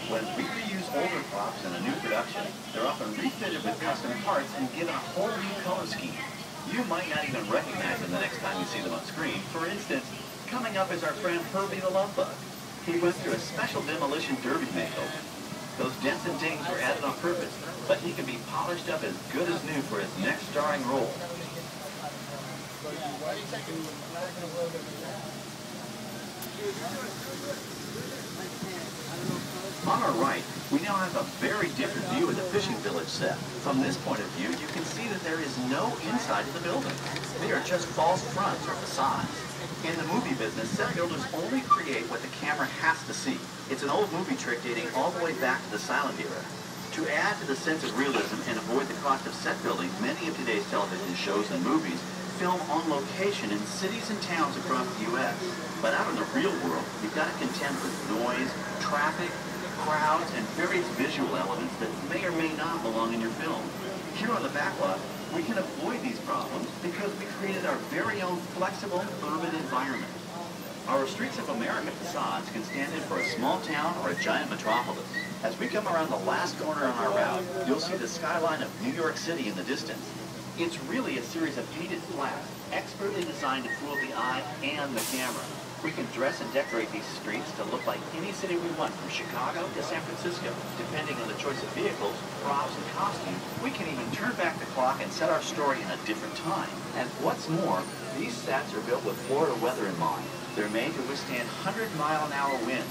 When we reuse older props in a new production, they're often refitted with custom parts and given a whole new color scheme. You might not even recognize them the next time you see them on screen. For instance, coming up is our friend Herbie the Love Bug. He went through a special demolition derby makeover. Those dents and dings were added on purpose, but he can be polished up as good as new for his next starring role. On our right, we now have a very different view of the fishing village set. From this point of view, you can see that there is no inside of the building. They are just false fronts or facades. In the movie business, set builders only create what the camera has to see. It's an old movie trick dating all the way back to the silent era. To add to the sense of realism and avoid the cost of set building, many of today's television shows and movies film on location in cities and towns across the U.S. But out in the real world, you've got to contend with noise, traffic, crowds, and various visual elements that may or may not belong in your film. Here on the Backlot, we can avoid these problems because we created our very own flexible urban environment. Our Streets of America facades can stand in for a small town or a giant metropolis. As we come around the last corner on our route, you'll see the skyline of New York City in the distance. It's really a series of painted flats, expertly designed to fool the eye and the camera. We can dress and decorate these streets to look like any city we want, from Chicago to San Francisco. Depending on the choice of vehicles, props, and costumes, we can even turn back the clock and set our story in a different time. And what's more, these sets are built with Florida weather in mind. They're made to withstand 100-mile-an-hour winds.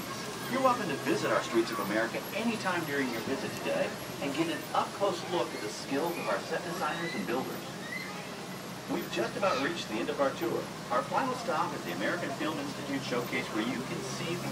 You're welcome to visit our Streets of America anytime during your visit today and get an up-close look at the skills of our set designers and builders. We've just about reached the end of our tour. Our final stop is the American Film Institute Showcase, where you can see the